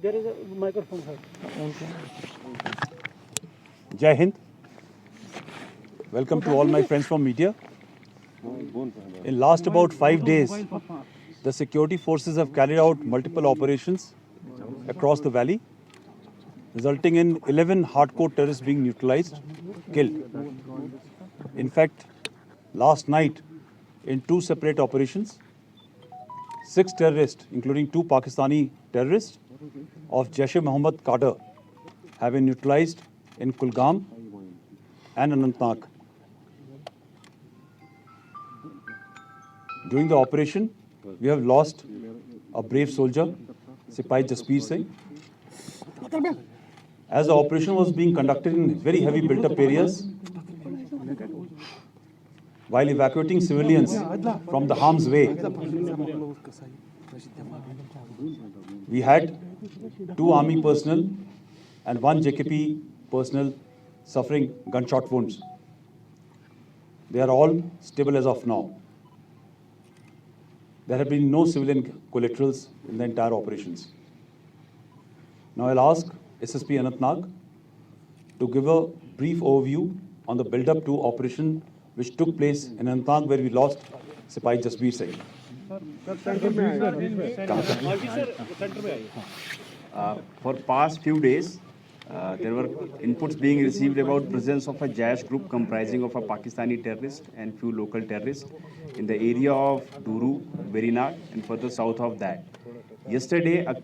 There is a microphone, sir. Jai Hind. Welcome to all my friends from media. In last about 5 days, the security forces have carried out multiple operations across the valley, resulting in 11 hardcore terrorists being neutralized, killed. In fact, last night, in 2 separate operations, 6 terrorists, including 2 Pakistani terrorists of Jaish-e-Mohammed cadre, have been neutralized in Kulgam and Anantnag. During the operation, we have lost a brave soldier, Sipahi Jasbir Singh. As the operation was being conducted in very heavy built-up areas, while evacuating civilians from the harm's way, we had 2 army personnel and 1 JKP personnel suffering gunshot wounds. They are all stable as of now. There have been no civilian collaterals in the entire operations. Now I'll ask SSP Anantnag to give a brief overview on the build-up to operation which took place in Anantnag, where we lost Sipahi Jasbir Singh. For past few days, there were inputs being received about presence of a Jaish group comprising of a Pakistani terrorist and few local terrorists in the area of Duru, Berinag, and further south of that. Yesterday, a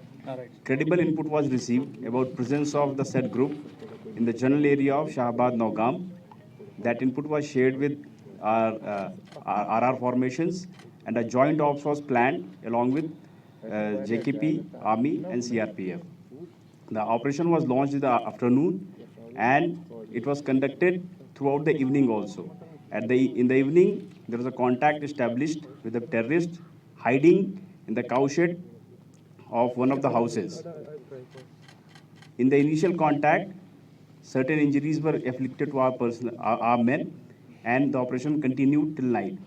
credible input was received about presence of the said group in the general area of Shahabad Naugam. That input was shared with our RR formations, and a joint ops was planned along with JKP, Army, and CRPF. The operation was launched in the afternoon, and it was conducted throughout the evening also. In the evening, there was a contact established with the terrorist hiding in the cowshed of one of the houses. In the initial contact, certain injuries were afflicted to our men, and the operation continued till night.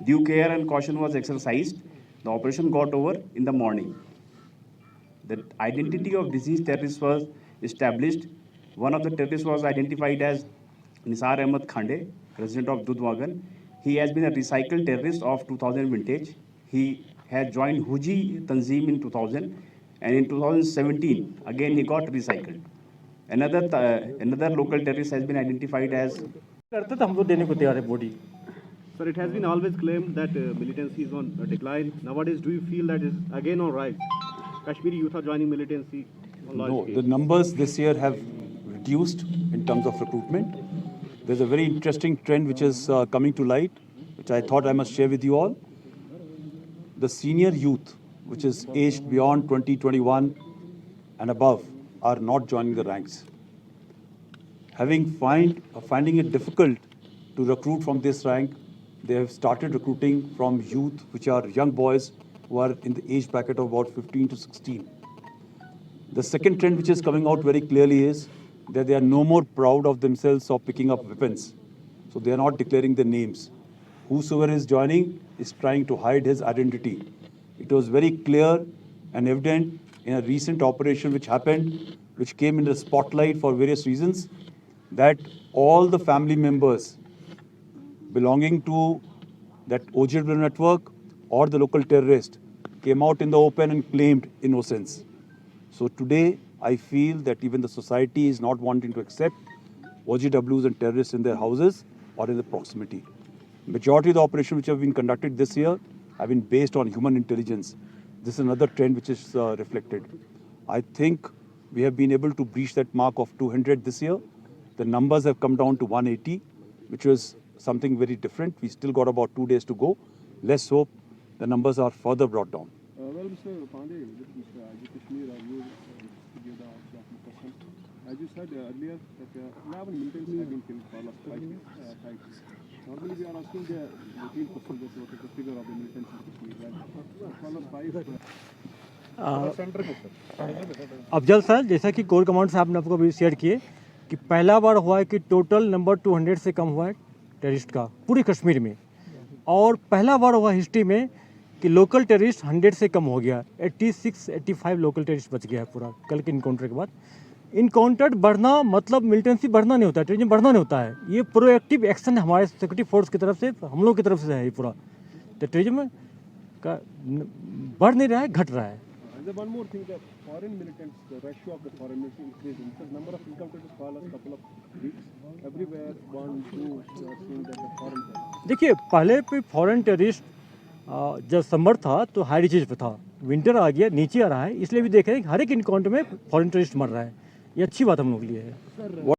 Due care and caution was exercised. The operation got over in the morning. The identity of deceased terrorists was established. One of the terrorists was identified as Nisar Ahmed Khande, resident of Dudwagan. He has been a recycled terrorist of 2000 vintage. He had joined Huji Tanzim in 2000, and in 2017, again he got recycled. Another local terrorist has been identified as. Sir, it has been always claimed that militancy is on decline. Nowadays, do you feel that is again on rise? Kashmiri youth are joining militancy on large No, scale. the numbers this year have reduced in terms of recruitment. There's a very interesting trend which is coming to light, which I thought I must share with you all. The senior youth, which is aged beyond 20, 21 and above, are not joining the ranks. Finding it difficult to recruit from this rank, they have started recruiting from youth, which are young boys who are in the age bracket of about 15 to 16. The second trend which is coming out very clearly is that they are no more proud of themselves of picking up weapons. So they are not declaring their names. Whosoever is joining is trying to hide his identity. It was very clear and evident in a recent operation which happened, which came in the spotlight for various reasons, that all the family members belonging to that OGW network or the local terrorist came out in the open and claimed innocence. So today, I feel that even the society is not wanting to accept OGWs and terrorists in their houses or in the proximity. Majority of the operations which have been conducted this year have been based on human intelligence. This is another trend which is reflected. I think we have been able to breach that mark of 200 this year. The numbers have come down to 180, which was something very different. We still got about 2 days to go. Let's hope the numbers are further brought down. Well, Mr. Pandey, Mr. Ajit Kashmir, you give the answer of the question. As you said earlier, that 11 militants have been killed for last 5 years. Normally, we are asking the routine question that what is the figure of the militants in Kashmir. For last 5 Afzal sir, जैसा कि core commander साहब ने आपको अभी share किए कि पहला बार हुआ है कि टोटल नंबर 200 से कम हुआ है टेररिस्ट का पूरे कश्मीर में, और पहला बार हुआ हिस्ट्री में कि लोकल टेररिस्ट 100 से कम हो गया, 86-85 लोकल टेररिस्ट बच गया है पूरा कल के इनकाउंटर के बाद। इनकाउंटर बढ़ना मतलब मिलिटेंसी बढ़ना नहीं होता है, टेररिज्म बढ़ना नहीं होता है, ये प्रोएक्टिव एक्शन हमारे सिक्योरिटी फोर्स की तरफ से, हम लोग की तरफ से है ये पूरा। तो टेररिज्म का बढ़ नहीं रहा है, घट रहा है। And then one more thing, the foreign militants, the ratio of the foreign militants increasing. Because number of encounters for last couple of weeks, everywhere 1, 2, we are seeing that the foreign terrorists. देखिए पहले पे foreign terrorist जब summer था तो high riches पे था, winter आ गया नीचे आ रहा है, इसलिए भी देख रहे हैं कि हर एक इनकाउंटर में फॉरेन टेररिस्ट मर रहा है। ये अच्छी बात हम लोग के लिए है।